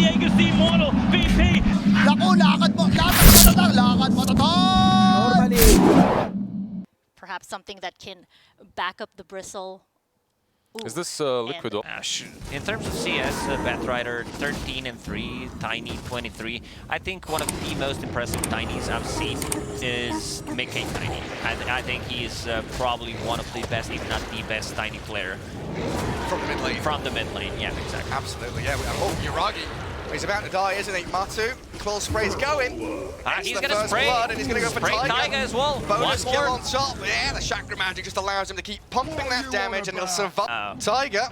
Diego's the immortal VP. Naku, lakad matatag! Perhaps something that can back up the bristle. Ooh. Is this Liquid? In terms of CS, Batrider 13-3, Tiny 23. I think one of the most impressive Tinys I've seen is Mickey Tiny. I think he's probably one of the best, if not the best, Tiny player. From the mid lane. From the mid lane, yeah, exactly. Absolutely, yeah. Yuragi. He's about to die, isn't he? Matu. Quill spray's going. He's going to spray. Blood, and he's going to go for Tiger as well. Bonus kill on top. Yeah, the chakra magic just allows him to keep pumping that damage, and he'll survive. Tiger.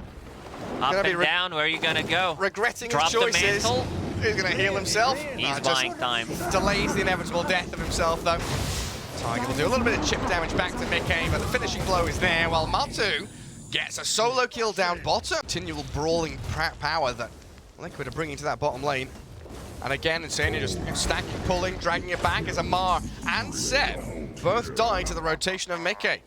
Up and down, where are you going to go? Regretting Drop his choices. The mantle. He's going to heal himself. He's buying time. Delays the inevitable death of himself, though. Tiger will do a little bit of chip damage back to Mickey, but the finishing blow is there, while Matu gets a solo kill down bottom. Continual brawling power that Liquid are bringing to that bottom lane. And again, Insania just stacking, pulling, dragging it back as Amar and Seb both die to the rotation of Mickey.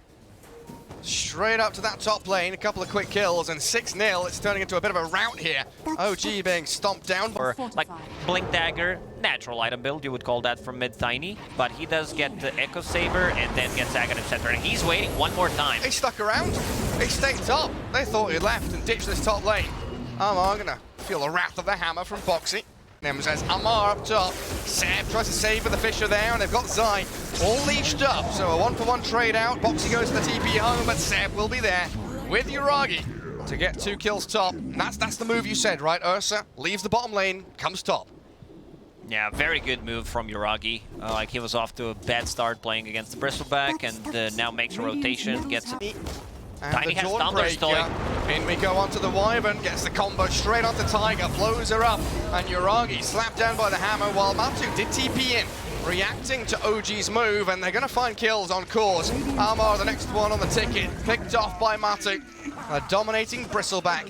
Straight up to that top lane, a couple of quick kills, and 6-0. It's turning into a bit of a rout here. OG being stomped down. Or like Blink Dagger, natural item build, you would call that from mid Tiny. But he does get the Echo Saber and then gets Aghanim Scepter. And he's waiting one more time. He stuck around. He stayed top. They thought he left and ditched this top lane. Amar gonna feel the wrath of the hammer from Boxy. Nems says Amar up top. Seb tries to save with the Fisher there, and they've got Zai all leashed up. So a 1-for-1 trade out. Boxy goes to the TP home, but Seb will be there with Yuragi to get 2 kills top. And that's the move you said, right, Ursa? Leaves the bottom lane, comes top. Yeah, very good move from Yuragi. Like he was off to a bad start playing against the Bristleback, and now makes a rotation, gets it. And Tiny the has Dawnbreaker. In we go onto the Wyvern, gets the combo straight onto Tiger, blows her up, and Yuragi slapped down by the hammer while Matu did TP in, reacting to OG's move, and they're going to find kills on course. Amar, the next one on the ticket, picked off by Matu. A dominating Bristleback.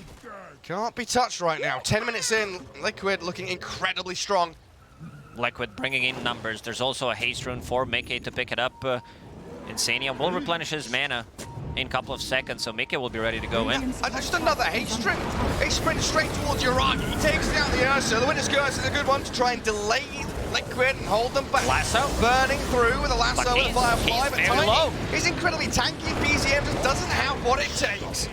Can't be touched right now. 10 minutes in, Liquid looking incredibly strong. Liquid bringing in numbers. There's also a haste rune for Mickey to pick it up. Insania will replenish his mana in a couple of seconds, so Mickey will be ready to go in. Just another haste sprint. He sprints straight towards Yuragi. He takes down the Ursa. The Winter's Curse is a good one to try and delay Liquid and hold them back. Lasso. Burning through with a lasso and a Firefly, but very low. He's incredibly tanky. PGM just doesn't have what it takes.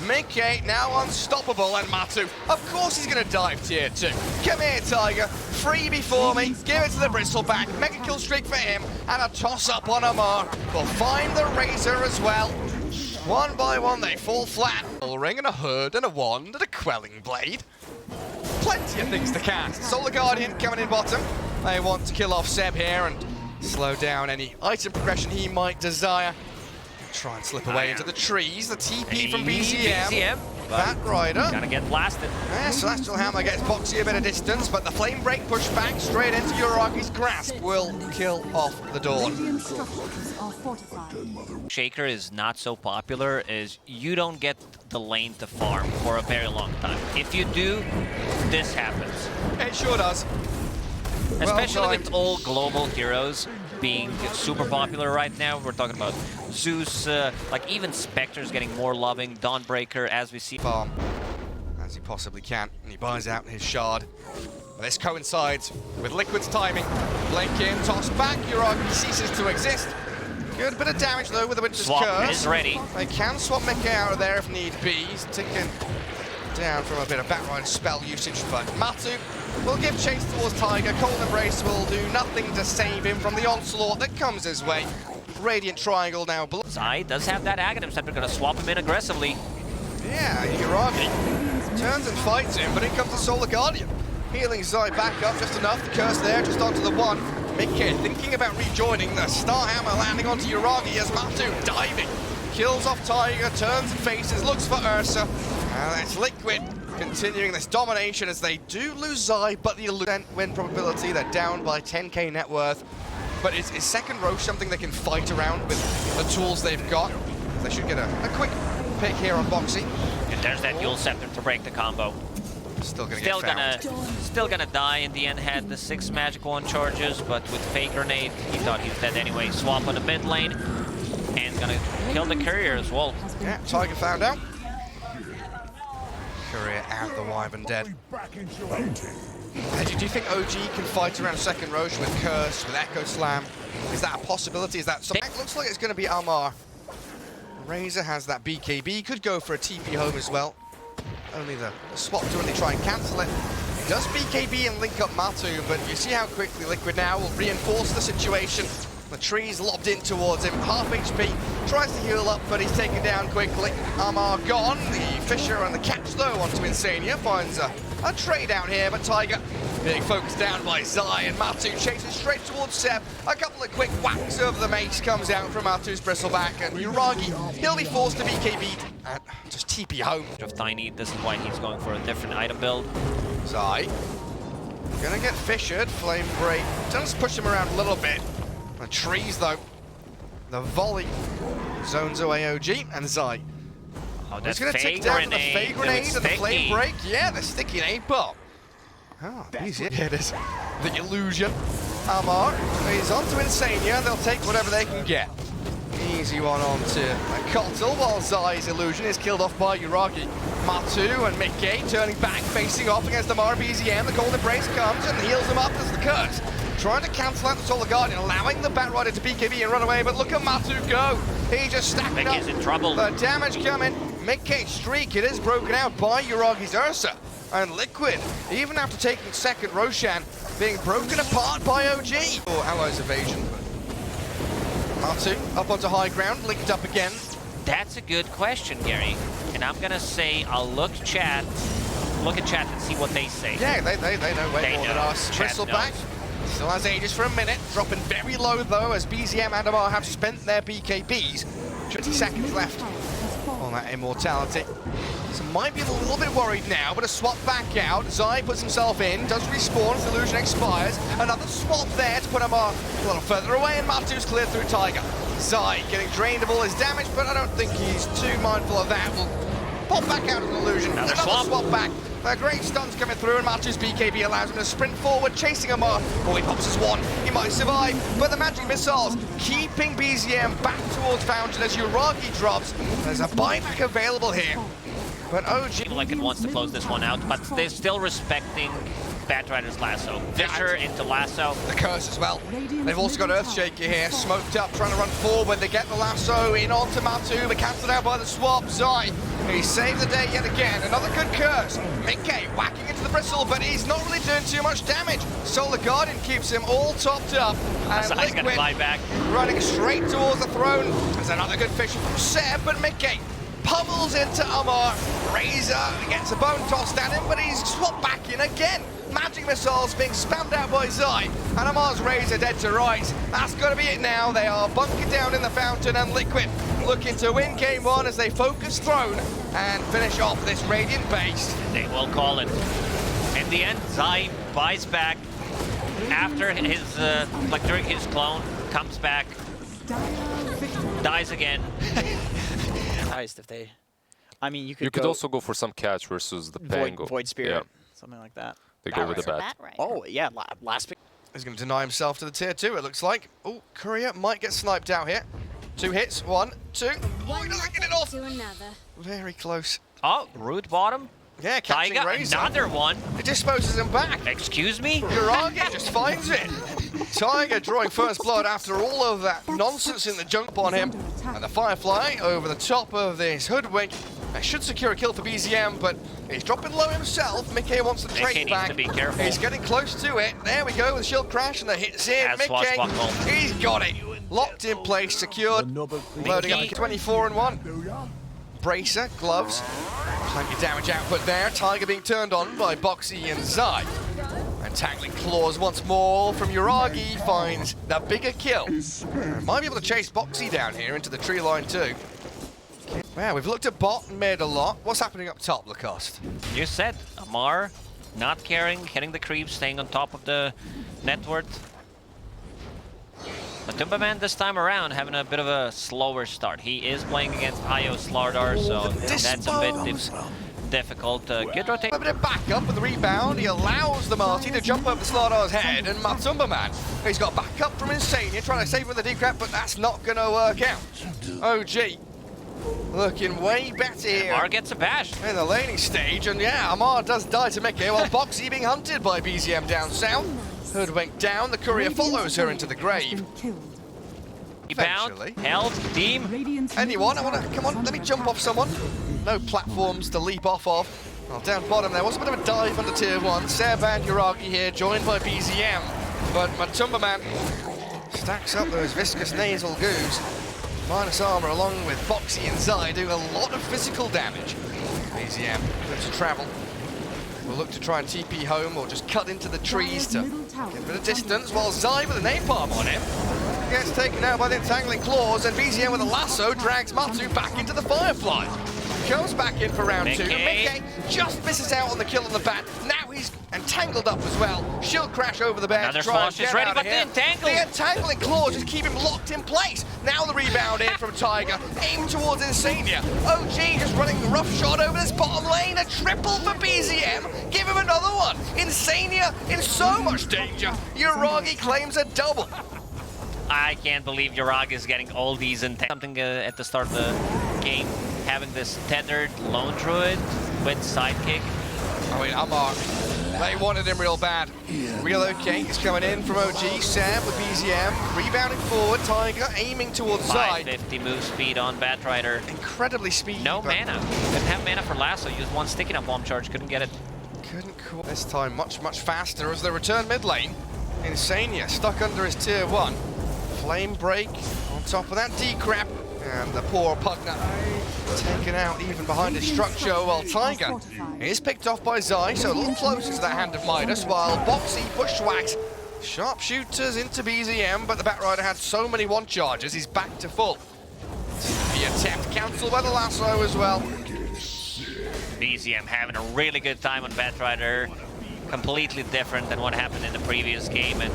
Mickey now unstoppable, and Matu, of course he's going to dive tier 2. Come here, Tiger. Free before me. Give it to the Bristleback. Mega kill streak for him, and a toss-up on Amar. We'll find the Razor as well. One by one, they fall flat. A ring and a hood and a wand and a quelling blade. Plenty of things to cast. Solar Guardian coming in bottom. They want to kill off Seb here and slow down any item progression he might desire. Try and slip away into the trees. The TP from BZM. Batrider. Gonna get blasted. Yeah, Celestial Hammer gets Boxy a bit of distance, but the Flame Break pushed back straight into Yuragi's grasp will kill off the Dawn. Shaker is not so popular as you don't get the lane to farm for a very long time. If you do, this happens. It sure does. Especially with all global heroes being super popular right now. We're talking about Zeus, like even Spectre's getting more loving, Dawnbreaker, as we see. Farm as he possibly can, and he buys out his shard. But this coincides with Liquid's timing. Blink in, toss back, Yuragi ceases to exist. Good bit of damage though with the Winter's Curse. Swap is ready. They can swap Mickey out of there if need be. He's ticking down from a bit of Batrider spell usage, but Matu will give chase towards Tiger. Cold Embrace will do nothing to save him from the onslaught that comes his way. Radiant Triangle now. Zai does have that Aghanim Scepter, gonna swap him in aggressively. Yeah, Yuragi turns and fights him, but in comes the Solar Guardian. Healing Zai back up just enough. The curse there, just onto the one. Mickey thinking about rejoining. The Star Hammer landing onto Yuragi as Matu diving. Kills off Tiger, turns and faces, looks for Ursa. And it's Liquid continuing this domination as they do lose Zai, but the win probability, they're down by 10k net worth. But is second row something they can fight around with the tools they've got? They should get a quick pick here on Boxy. And there's that Yule Scepter to break the combo. Still gonna die in the end. Had the 6 magic wand charges, but with Fake Grenade, he thought he was dead anyway. Swap on the mid lane, and gonna kill the courier as well. Yeah, Tiger found out. Career out the Wyvern dead. Do you think OG can fight around second Roche with Curse, with Echo Slam? Is that a possibility? Is that something? It looks like it's going to be Amar. Razor has that BKB, could go for a TP home as well. Only the swap to really try and cancel it. He does BKB and link up Matu, but you see how quickly Liquid now will reinforce the situation. The tree's lobbed in towards him, half HP, tries to heal up, but he's taken down quickly. Amar gone, the Fisher and the catch though onto Insania, finds a trade out here, but Tiger being focused down by Zai, and Matu chases straight towards Seb. A couple of quick whacks over the mace comes out from Matu's bristleback, and Uragi, he'll be forced to BKB and just TP home. Of Tiny, this is why he's going for a different item build. Zai, gonna get fissured, Flame Break, does push him around a little bit. The trees though, the volley zones away OG and Zai. Oh, He's going to take down the Fey Grenade and the Flame Break. Yeah, the sticky nade pop. Oh, easy. Here it is. The illusion. Amar is onto Insania. They'll take whatever they can get. Easy one onto Kotal, while Zai's illusion is killed off by Uragi. Matu and Mickey turning back, facing off against Amar BZM. The Golden Embrace comes and heals him up as the curse. Trying to cancel out the Solar Guardian, allowing the Batrider to BKB and run away, but look at Matu go. He just stacking up. Mickey's in trouble. The damage coming. Mickey's streak, it is broken out by Uragi's Ursa. And Liquid, even after taking second Roshan, being broken apart by OG. Or Alloy's evasion. Matu up onto high ground, linked up again. That's a good question, Gary. And I'm gonna say, I'll look at chat and see what they say. Yeah, they know way more than us. Bristleback still has Aegis for a minute, dropping very low though as BZM and Amar have spent their BKBs. 20 seconds left on that immortality. So might be a little bit worried now, but a swap back out. Zai puts himself in, does respawn as the illusion expires. Another swap there to put Amar a little further away, and Matu's cleared through Tiger. Zai getting drained of all his damage, but I don't think he's too mindful of that. Will pop back out of the illusion. Another swap back. Great stuns coming through, and Matu's BKB allows him to sprint forward, chasing Amar. Oh, he pops his one. He might survive, but the magic missiles keeping BZM back towards Fountain as Uragi drops. There's a buyback available here, but OG... Like it wants to close this one out, but they're still respecting Batrider's lasso. Fisher into lasso. The curse as well. They've also got Earthshaker here, smoked up, trying to run forward. They get the lasso in onto Matu, but cancelled out by the swap. Zai, he saved the day yet again. Another good curse. Mickey whacking into the bristle, but he's not really doing too much damage. Solar Guardian keeps him all topped up. And Zai's gonna fly back. Running straight towards the throne. There's another good fish from Seb, but Mickey pummels into Amar. Razor gets a bone tossed at him, but he's swapped back in again. Magic missiles being spammed out by Zai, and Amar's Razor dead to rights. That's got to be it now. They are bunkered down in the Fountain, and Liquid looking to win game one as they focus Throne and finish off this Radiant base. They will call it. In the end, Zai buys back after his, during his clone, comes back, dies again. If they, I mean, you could also go for some catch versus the Pango. Void Spirit, something like that. They go with the bat. Oh yeah, last pick. He's going to deny himself to the tier 2, it looks like. Oh, Courier might get sniped out here. 2 hits, 1, 2. Oh, he doesn't get it off. Very close. Oh, root bottom. Yeah, catching Tiger, Razor. another one. It disposes him back. Excuse me? Uragi just finds it. Tiger drawing first blood after all of that nonsense in the jump on him. And the Firefly over the top of this Hoodwink. That should secure a kill for BZM, but he's dropping low himself. Mickey wants the trait back. Needs to be careful. He's getting close to it. There we go, the shield crash and the hits in. Mickey, he's got it. Locked in place, secured. Loading up 24 and 1. Bracer, gloves. Plenty of damage output there. Tiger being turned on by Boxy and Zai. And tackling claws once more from Uragi finds the bigger kill. Might be able to chase Boxy down here into the tree line too. Wow, we've looked at bot and mid a lot. What's happening up top, Lacoste? You said Amar not caring, hitting the creep, staying on top of the net worth. But Tumbaman this time around having a bit of a slower start. He is playing against IO Slardar, so that's a bit difficult. Good rotation. A bit of backup with the rebound. He allows the Marty to jump over Slardar's head, and Matumbaman, he's got backup from Insania, trying to save with the decrep, but that's not going to work out. OG looking way better here. Amar gets a bash. In the laning stage, and yeah, Amar does die to Mickey, while Boxy being hunted by BZM down south. Hoodwink down, the courier follows her into the grave. Rebound, Eventually. held, team. Anyone? Come on, let me jump off someone. No platforms to leap off of. Well, down bottom there was a bit of a dive under tier 1. Seb and Yuragi here, joined by BZM. But Matumba Man stacks up those viscous nasal goos. Minus armor along with Boxy and Zai doing a lot of physical damage. BZM looks to travel. We'll look to try and TP home or just cut into the trees to get a bit of distance, while Zai with a napalm on him gets taken out by the entangling claws, and BZM with a lasso drags Matu back into the Firefly. Comes back in for round 2. Mickey just misses out on the kill on the bat. Now he's entangled up as well. She'll crash over the bear. Another to try and flash is get ready, out but of the here. entangle. The entangling claws just keep him locked in place. Now the rebound in from Tiger, aimed towards Insania. OG just running a rough shot over this bottom lane. A triple for BZM. Give him another one. Insania in so much danger. Yuragi claims a double. I can't believe Yuragi is getting all these and something at the start of the game. Having this tethered lone druid with sidekick. I mean, Amar, they wanted him real bad. Relocate is coming in from OG. Sam with BZM, rebounding forward. Tiger aiming towards side. 550 move speed on Batrider. Incredibly speedy. No mana. Didn't have mana for lasso. Used one sticking up bomb charge. Couldn't get it. Couldn't call this time much faster as they return mid lane. Insania stuck under his tier 1. Flame break on top of that decrap. And the poor Pugner taken out even behind his structure, while Tiger is picked off by Zai, so a little closer to that hand of Midas, while Boxy bushwhacks sharpshooters into BZM, but the Batrider had so many one charges, he's back to full. The attempt cancelled by the lasso as well. BZM having a really good time on Batrider. Completely different than what happened in the previous game, and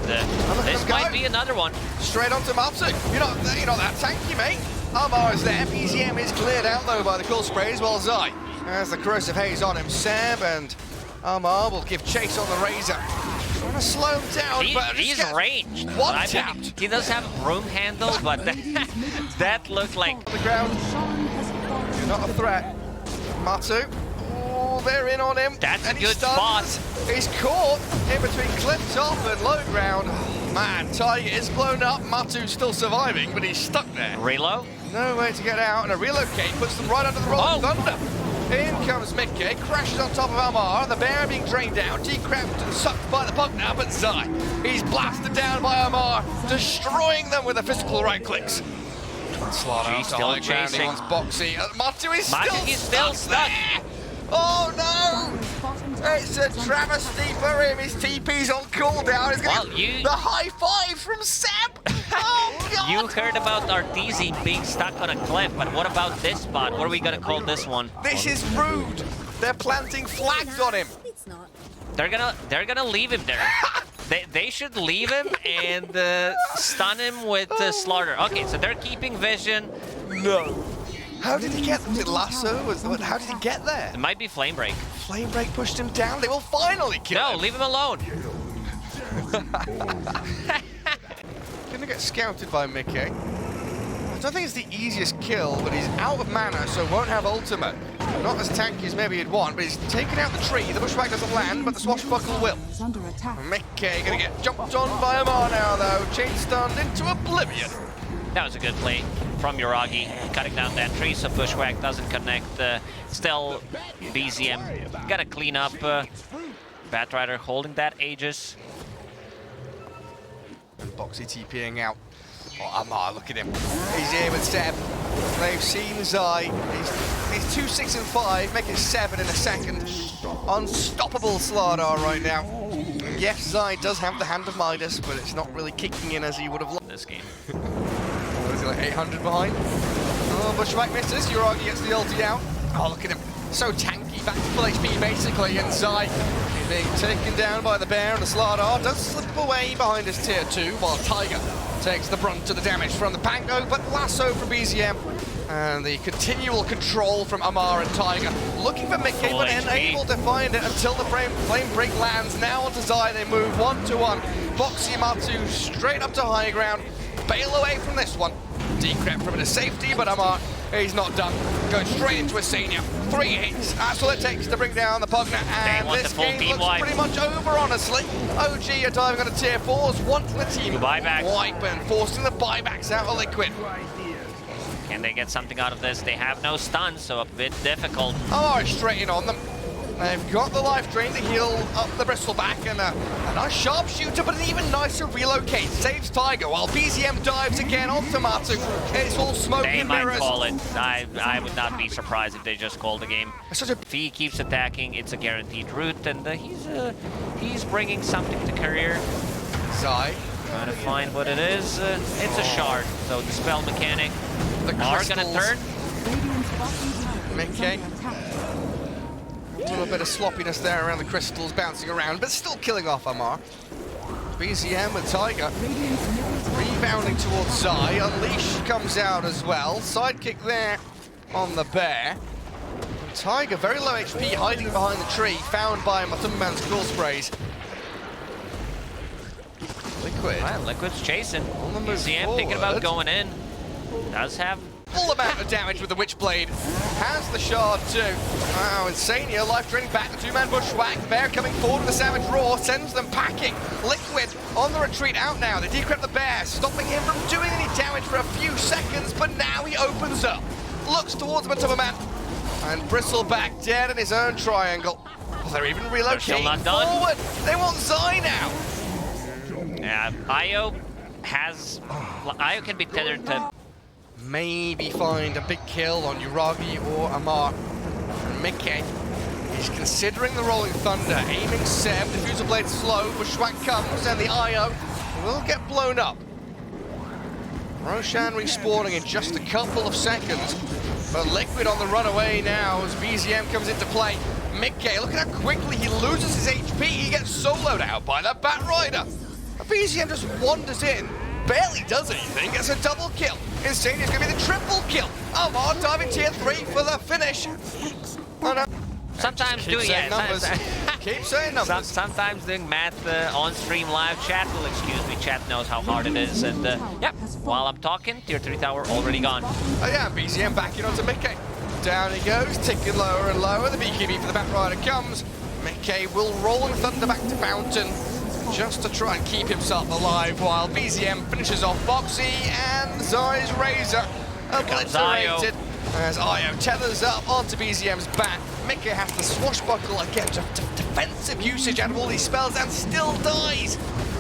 this might be another one. Straight onto Matu. You're not that tanky, mate. Amar is there. BZM is cleared out though by the cool sprays, while Zai has the corrosive haze on him. Seb and Amar will give chase on the Razor. Trying to slow him down, but he's ranged. One I tapped. think he does have a broom handle, but that looked like On the ground. You're not a threat. Matu. Oh, they're in on him. That's a and good spot. He's caught in between cliff top and low ground. Oh, man, Tiger is blown up. Matu's still surviving, but he's stuck there. reload. No way to get out, and a relocate puts them right under the rolling thunder. In comes Mickey, crashes on top of Amar, the bear being drained down, decrapped and sucked by the bug now, but Zai. He's blasted down by Amar, destroying them with the physical right clicks. Slaughter He's still chasing. Boxy. Matu is Still stuck. Oh no! It's a travesty for him. His TP's on cooldown. He's gonna get the high five from Seb. Oh god! You heard about Arteezy being stuck on a cliff, but what about this spot? What are we gonna call this one? This is rude. They're planting flags on him. It's not. They're gonna leave him there. They should leave him and stun him with Slaughter. Okay, so they're keeping vision. No. How did he get? Was it lasso? How did he get there? It might be Flame Break. Flame break pushed him down. They will finally kill him. No, leave him alone. Gonna get scouted by Mickey. I don't think it's the easiest kill, but he's out of mana, so won't have ultimate. Not as tanky as maybe he'd want, but he's taken out the tree. The bushwhack doesn't land, but the swashbuckle will. Mickey gonna get jumped on by Amar now, though. Chain stunned into oblivion. That was a good play from Yuragi, cutting down that tree so Bushwhack doesn't connect. Still, BZM gotta clean up. Batrider holding that Aegis. And Boxy TPing out. Oh, Amar, look at him. He's here with Seb. They've seen Zai. He's 2, 6, and 5, making 7 in a second. Unstoppable Slardar right now. And yes, Zai does have the hand of Midas, but it's not really kicking in as he would have liked. This game. What is he, like 800 behind? Oh, Bushwhack misses. Yuragi gets the ulti out. Oh, look at him. So tanky, back to full HP basically, and Zai is being taken down by the bear, and the Slardar does slip away behind his tier 2, while Tiger takes the brunt of the damage from the Pango, but lasso from BZM. And the continual control from Amar and Tiger. Looking for Mickey, but unable to find it until the flame break lands. Now onto Zai, they move 1-to-1. Boxy Matu straight up to high ground. Bail away from this one. Decrep from it to safety, but Amar He's not done. Going straight into a senior. 3 hits. That's all it takes to bring down the Pugner. And want this the full game team looks wipe. pretty much over, honestly. OG are diving on a tier 4s, wanting the team Buybacks. wipe and forcing the buybacks out of Liquid. Can they get something out of this? They have no stun, so a bit difficult. Oh, straight in on them. They've got the life drain to heal up the bristleback, and a nice sharpshooter, but an even nicer relocate. Saves Tiger, while BZM dives again onto Matu. It's all smoke They and might mirrors. call it. I would not be surprised if they just call the game. Such a If he keeps attacking, it's a guaranteed route, and he's bringing something to career. Zai. Trying to find what it is. It's a shard, so the spell mechanic. The Are gonna crystals. turn. Mickey. A little bit of sloppiness there around the crystals bouncing around, but still killing off Amar. BZM with Tiger. Rebounding towards Zai. Unleash comes out as well. Sidekick there on the bear. And Tiger, very low HP, hiding behind the tree, found by Matumban's cool sprays. Liquid. Well, Liquid's chasing. On the move BZM thinking about forward. going in. Does have Full amount of damage with the Witchblade. Has the shard too. Wow, Insania, life draining back, the 2-man bushwhack. Bear coming forward with a savage roar, sends them packing. Liquid on the retreat out now. They decrypt the bear, stopping him from doing any damage for a few seconds, but now he opens up. Looks towards Man, and Bristleback dead in his own triangle. Oh, they're even still relocating not done. forward. They want Zai now. yeah. Io can be tethered to. Maybe find a big kill on Uragi or Amar. And Mickey is considering the Rolling Thunder, aiming Seb, Diffuser Blade slow, Bushwhack comes, and the IO will get blown up. Roshan respawning in just a couple of seconds, but Liquid on the runaway now as BZM comes into play. Mickey, look at how quickly he loses his HP, he gets soloed out by the Batrider. BZM just wanders in, barely does anything, gets a double kill. Insania's gonna be the triple kill. Amar diving tier 3 for the finish. Oh no. Sometimes Keep doing saying numbers. Keep saying numbers. Sometimes doing math on stream live. Chat will excuse me. Chat knows how hard it is, and yep. While I'm talking, tier 3 tower already gone. Oh yeah, BZM backing onto Mickey. Down he goes, ticking lower and lower. The BKB for the Batrider comes. Mickey will roll and thunder back to Fountain, just to try and keep himself alive, while BZM finishes off Boxy and Zai's Razor obliterated as Io tethers up onto BZM's back. Mickey has to swashbuckle again, just defensive usage out of all these spells and still dies.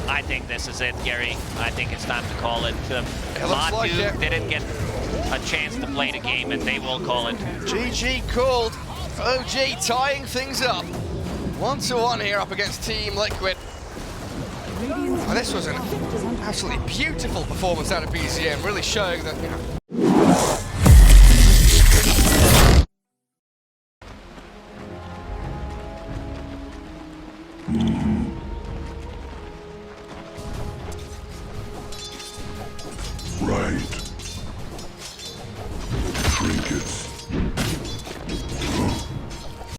I think this is it, Gary. I think it's time to call it. looks like Matu it. didn't get a chance to play the game, and they will call it. GG called. OG tying things up. 1-1 here up against Team Liquid. And this was an absolutely beautiful performance out of BZM, really showing that, you know. Right.